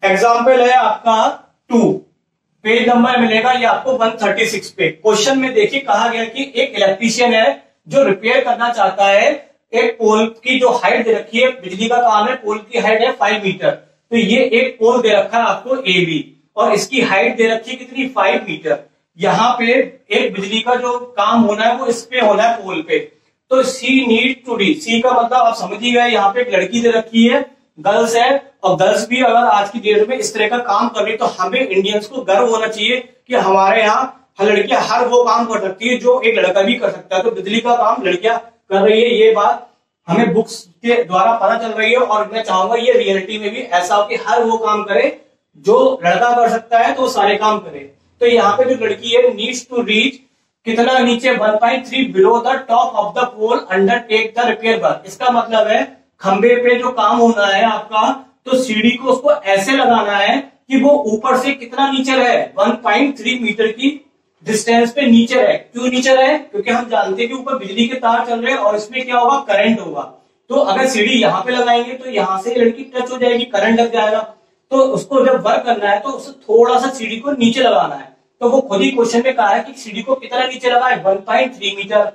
Example है आपका 2, page number मिलेगा ये आपको 136 पे। क्वेश्चन में देखिए कहा गया कि एक इलेक्ट्रीशियन है जो रिपेयर करना चाहता है एक पोल की जो हाइट दे रखी है, बिजली का काम है, पोल की हाइट है 5 मीटर। तो ये एक पोल दे रखा है आपको ए बी और इसकी हाइट दे रखी है कितनी 5 मीटर। यहाँ पे एक बिजली का जो काम होना है वो इस पे होना है पोल पे। तो सी नीड टू रीच, सी का मतलब आप समझ ही गए, यहाँ पे एक लड़की दे रखी है, गर्ल्स है, और गर्ल्स भी अगर आज की डेट में इस तरह का काम कर रही है तो हमें इंडियंस को गर्व होना चाहिए कि हमारे यहाँ लड़कियां हर वो काम कर सकती है जो एक लड़का भी कर सकता है। तो बिजली का काम लड़कियां कर रही है, ये बात हमें बुक्स के द्वारा पता चल रही है और मैं चाहूंगा ये रियलिटी में भी ऐसा हो कि हर वो काम करे जो लड़का कर सकता है तो वो सारे काम करे। तो यहाँ पे जो लड़की है नीड्स टू रीच कितना नीचे 1.3 below the top of the pole undertake the repair work. इसका मतलब है खंबे पे जो काम होना है आपका, तो सीढ़ी को उसको ऐसे लगाना है कि वो ऊपर से कितना नीचे रहे, 1.3 मीटर की डिस्टेंस पे नीचे रहे। क्यों नीचे रहे? क्योंकि हम जानते हैं कि ऊपर बिजली के तार चल रहे हैं और इसमें क्या होगा, करंट होगा। तो अगर सीढ़ी यहाँ पे लगाएंगे तो यहाँ से लड़की टच हो जाएगी, करंट लग जाएगा। तो उसको जब वर्क करना है तो उसे थोड़ा सा सीढ़ी को नीचे लगाना है। तो वो खुद ही क्वेश्चन में कहा है कि सीढ़ी को कितना नीचे लगाए, 1.3 meter.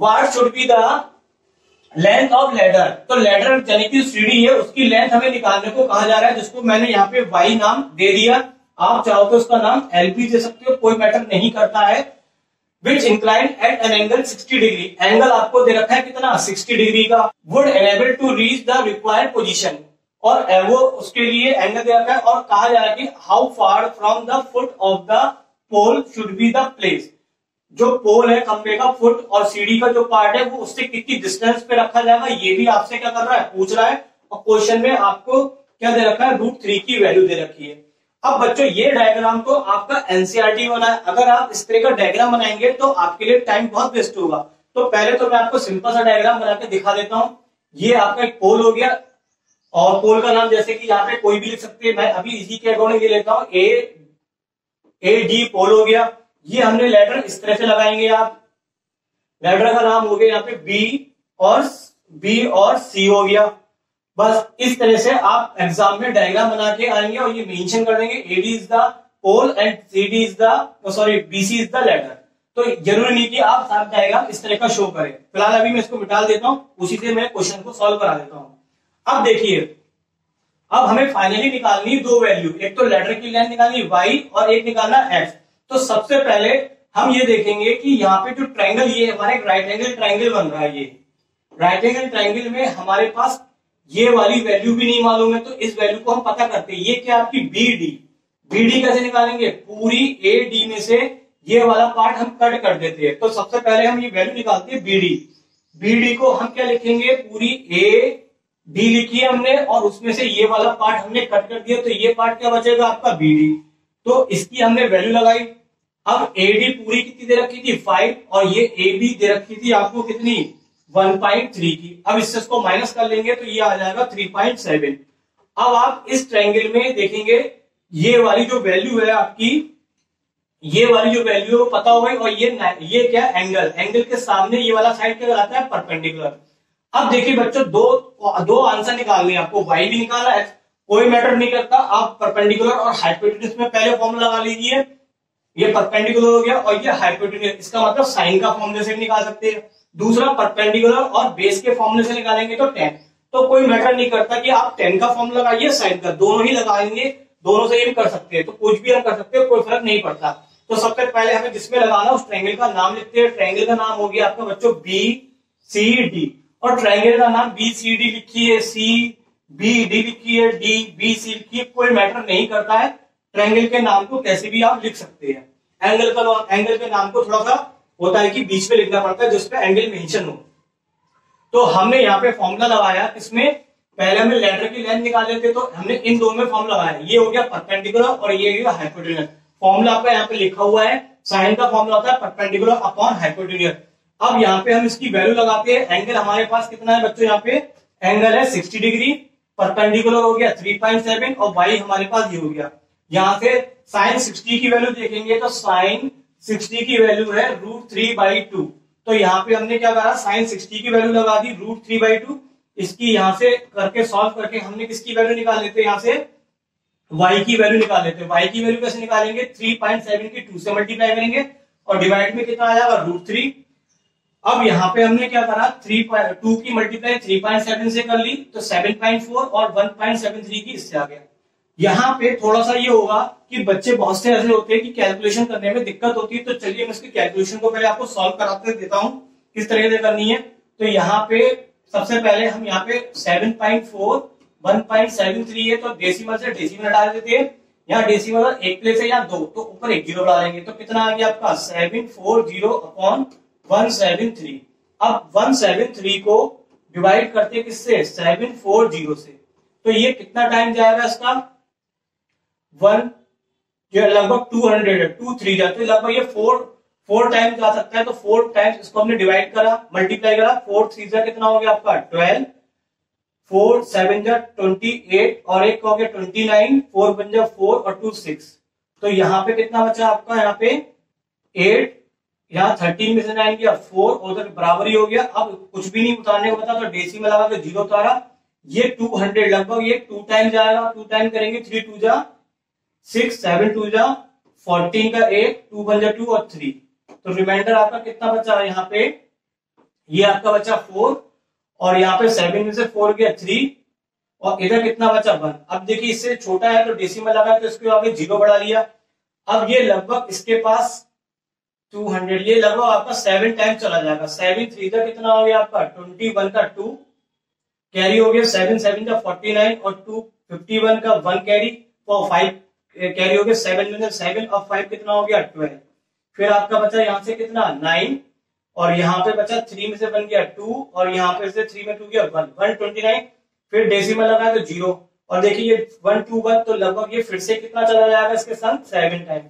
What should be the length of ladder. तो लेडर यानी कि सीढ़ी है उसकी लेंथ हमें निकालने को कहा जा रहा है, जिसको मैंने यहाँ पे वाई नाम दे दिया। आप चाहो तो उसका नाम एलपी दे सकते हो, कोई मैटर नहीं करता है। Which incline at an angle 60 degree, angle आपको दे रखा है कितना 60 डिग्री का। Would enable to reach the required position, और वो उसके लिए एंगल दे रखा है। और कहा जा रहा है कि how far from the foot of the pole should be the place. जो पोल है खंबे का फुट और सीढ़ी का जो पार्ट है वो उससे कितनी डिस्टेंस पे रखा जाएगा, ये भी आपसे क्या कर रहा है, पूछ रहा है। और क्वेश्चन में आपको क्या दे रखा है, √3 की वैल्यू दे रखी है। अब बच्चों ये डायग्राम तो आपका एनसीईआरटी बना है, अगर आप इस तरह का डायग्राम बनाएंगे तो आपके लिए टाइम बहुत वेस्ट होगा। तो पहले तो मैं आपको सिंपल सा डायग्राम बना के दिखा देता हूं। ये आपका एक पोल हो गया और पोल का नाम जैसे कि यहाँ पे कोई भी लिख सकते हैं, मैं अभी इसी के अकॉर्डिंग ये लेता हूँ, ए डी पोल हो गया। ये हमने लेटर इस तरह से लगाएंगे, आप लेटर का नाम हो गया यहाँ पे बी और सी हो गया। बस इस तरह से आप एग्जाम में डायग्राम बना के आएंगे और ये मेंशन कर देंगे AD is the pole and CD is the BC is the ladder. तो जरूरी नहीं कि आप साथ डायग्राम इस तरह का शो करें। फिलहाल अभी मैं इसको मिटा देता हूं, उसी से मैं क्वेश्चन को सॉल्व करा देता हूं। अब देखिए, अब हमें फाइनली निकालनी 2 वैल्यू, एक तो लेटर की लेंथ निकालनी y और एक निकालना x। तो सबसे पहले हम ये देखेंगे कि यहाँ पे जो ट्रायंगल, ये हमारे राइट एंगल ट्रायंगल बन रहा है। ये राइट एंगल ट्रायंगल में हमारे पास ये वाली वैल्यू भी नहीं मालूम है, तो इस वैल्यू को हम पता करते हैं। ये क्या आपकी बीडी कैसे निकालेंगे, पूरी ए डी में से ये वाला पार्ट हम कट कर देते हैं। तो सबसे पहले हम ये वैल्यू निकालते हैं बीडी को हम क्या लिखेंगे, पूरी ए डी लिखी है हमने और उसमें से ये वाला पार्ट हमने कट कर दिया, तो ये पार्ट क्या बचेगा आपका बीडी। तो इसकी हमने वैल्यू लगाई। अब एडी पूरी कितनी दे रखी थी 5 और ये ए बी दे रखी थी आपको कितनी 1.3 की। अब इससे इसको माइनस कर लेंगे तो ये आ जाएगा 3.7। अब आप इस ट्रायंगल में देखेंगे ये वाली जो वैल्यू है आपकी, ये वाली जो वैल्यू है पता होगा। और ये क्या एंगल के सामने ये वाला साइड क्या कहलाता है, परपेंडिकुलर। अब देखिए बच्चों, दो आंसर निकालने हैं आपको, y भी निकाला है, कोई मैटर नहीं करता। आप परपेंडिकुलर और हाइपोटेन्यूज में पहले फॉर्मूला लगा लीजिए। ये परपेंडिकुलर हो गया और ये हाइपोटेन्यूज, इसका मतलब साइन का फॉर्मूले से निकाल सकते हैं। दूसरा परपेंडिकुलर और बेस के फॉर्मूले से निकालेंगे तो 10। तो कोई मैटर नहीं करता कि आप 10 का फॉर्मूला लगाइए, साइन का, दोनों ही लगाएंगे, दोनों से ये भी कर सकते हैं। तो कुछ भी हम कर सकते हैं, कोई फर्क नहीं पड़ता। तो सबसे पहले हमें जिसमें लगाना उस ट्रायंगल का नाम लिखते हैं। ट्रायंगल का नाम हो गया आपका बच्चों BCD और ट्रायंगल का नाम BCD लिखिए, CBD लिखिए, DBC लिखिए, कोई मैटर नहीं करता है। ट्रायंगल के नाम को कैसे भी आप लिख सकते हैं। एंगल के नाम को थोड़ा सा होता है कि बीच में लिखना पड़ता है जिसपे एंगल मेंशन हो। तो हमने यहाँ पे फॉर्मूला लगाया, इसमें पहले हमने लेटर की लेंथ निकाल लेते, तो हमने इन दोनों में फॉर्मूला लगाया। ये हो गया परपेंडिकुलर और ये हो गया हाइपोटेन्यूज। फॉर्मूला आपका यहाँ पे लिखा हुआ है, साइन का फॉर्मूला होता है परपेंडिकुलर अपॉन हाइपोटेन्यूज। अब यहाँ पे हम इसकी वैल्यू लगाते हैं। एंगल हमारे पास कितना है बच्चों, यहाँ पे एंगल है 60 डिग्री, परपेंडिकुलर हो गया 3.7 और y हमारे पास ये हो गया। यहाँ से साइन 60 की वैल्यू देखेंगे तो साइन 60 की वैल्यू है √3/2। तो यहाँ पे हमने क्या करा, साइन 60 की वैल्यू लगा दी √3/2। इसकी यहाँ से करके सॉल्व करके हमने किसकी वैल्यू निकाल लेते हैं, यहाँ से y की वैल्यू निकाल लेते हैं। y की वैल्यू कैसे निकालेंगे, 3.7 की 2 से मल्टीप्लाई करेंगे और डिवाइड में कितना आ जाएगा, √3। अब यहाँ पे हमने क्या करा, 2 की मल्टीप्लाई 3.7 से कर ली तो 7.4 और 1.73 की इससे आ गया। यहाँ पे थोड़ा सा ये होगा कि बच्चे बहुत से ऐसे होते हैं कि कैलकुलेशन करने में दिक्कत होती है, तो चलिए मैं इसके कैलकुलेशन को पहले आपको सॉल्व कराते देता हूँ किस तरीके से करनी है। तो यहाँ पे सबसे पहले हम यहाँ पे 7.4 1.73 है तो डेसिमल से डेसिमल हटा देते हैं। यहाँ डेसिमल एक प्लेस है या 2 तो ऊपर एक जीरो बढ़ा लेंगे तो कितना आ गया आपका 740/173। अब 173 को डिवाइड करते हैं किससे, 740 से, तो ये कितना टाइम जाएगा इसका, 1 जो लगभग 200 है, 2 3 जाते हैं लगभग ये 4 टाइम जा सकता है। तो 4 टाइम्स इसको हमने डिवाइड करा, मल्टीप्लाई करा, 4 3 जा कितना हो गया आपका 12, 4 7 जा 28 और एक हो गया 29, 4 1 जा 4 और 2 6। तो यहाँ पे कितना बचा आपका, यहाँ पे 8, यहाँ 13 में से 9 किया 4 और उधर बराबर ही हो गया। अब कुछ भी नहीं उतारने को बता तो डेसिमल लगा के 0 उतारा, ये 200 लगभग ये 2 टाइम जाएगा, 2 टाइम करेंगे 3 2 जा 6 7 2 जा 14 का 1 2 1 जा 2 और 3। तो रिमाइंडर आपका कितना बचा यहाँ पे, ये आपका बचा 4 और यहाँ पे 7 में से 4 गया 3 और इधर कितना बचा 1। अब देखिए इससे छोटा है तो डेसिमल लगा तो इसके आगे 0 बढ़ा लिया। अब ये लगभग इसके पास 200, ये लगभग आपका 7 टाइम चला जाएगा। 7 3 का कितना हो गया आपका 21 का 2 कैरी हो गया, 7 7 का 49 और 2 51 का 1 कैरी और 5 कैरी हो गया, 7 में 7 और 5 कितना हो गया 12। फिर आपका बचा यहाँ से कितना 9 और यहाँ पे बचा 3 में से बन गया 2 और यहाँ पे से 3 में 2 गया 1 129। फिर डेसिमल लगा तो 0 और देखिए ये 1 2 1 तो लगभग ये फिर से कितना चला जाएगा इसके साथ 7 टाइम।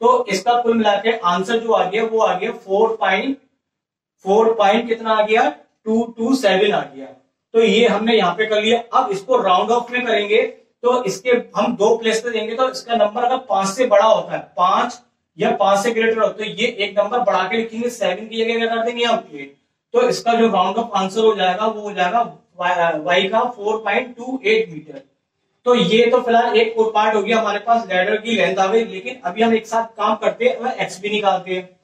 तो इसका कुल मिला के आंसर जो आ गया वो आ गया 4 कितना आ गया 227 आ गया। तो ये हमने यहाँ पे कर लिया। अब इसको राउंड ऑफ में करेंगे तो इसके हम 2 प्लेस पे देंगे तो इसका नंबर अगर 5 से बड़ा होता है, 5 या 5 से ग्रेटर होता है, तो ये एक नंबर बढ़ा के लिखेंगे, 7 की जगह क्या कर देंगे हम 8। तो इसका जो राउंड ऑफ आंसर हो जाएगा वो हो जाएगा y का 4.28 मीटर। तो ये तो फिलहाल एक और पार्ट हो गया हमारे पास, लैडर की लेंथ आ गई। लेकिन अभी हम एक साथ काम करते हैं, एक्स भी निकालते हैं।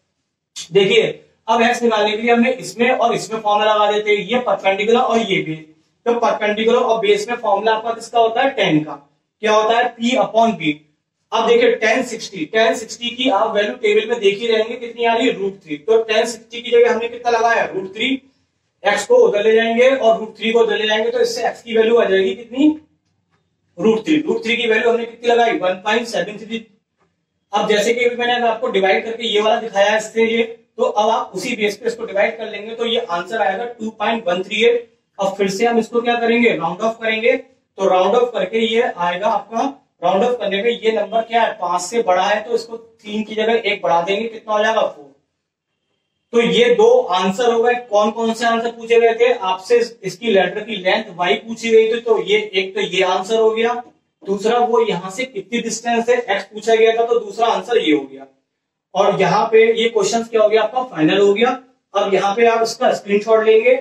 देखिए अब एक्स निकालने के लिए हमने इसमें और इसमें फॉर्मूला लगा देते हैं, ये परपेंडिकुलर और ये बेस। तो परपेंडिकुलर और बेस में फॉर्मूला आपका किसका होता है 10 का, क्या होता है P/B। अब देखिए 1060 की आप वैल्यू टेबल में देख ही रहेंगे कितनी आ रही है √3। तो 1060 की जगह हमने कितना लगाया √3, एक्स को उधर ले जाएंगे और √3 को उधर ले जाएंगे तो इससे एक्स की वैल्यू आ जाएगी कितनी √3 की वैल्यू हमने कितनी लगाई 1.73। अब जैसे कि मैंने आपको डिवाइड करके ये वाला दिखाया इससे ये, तो अब आप उसी बेस पे इसको डिवाइड कर लेंगे तो ये आंसर आएगा 2.138। अब फिर से हम इसको क्या करेंगे राउंड ऑफ करेंगे, तो राउंड ऑफ करके ये आएगा आपका, राउंड ऑफ करने पे ये नंबर क्या है 5 से बड़ा है तो इसको 3 की जगह 1 बढ़ा देंगे, कितना हो जाएगा 4। तो ये 2 आंसर हो गए। कौन कौन से आंसर पूछे गए थे आपसे, इसकी लेटर की लेंथ y पूछी गई थी तो ये एक तो ये आंसर हो गया, दूसरा वो यहां से कितनी डिस्टेंस है x पूछा गया था तो दूसरा आंसर ये हो गया। और यहाँ पे ये क्वेश्चन क्या हो गया आपका फाइनल हो गया। अब यहाँ पे आप इसका स्क्रीनशॉट लेंगे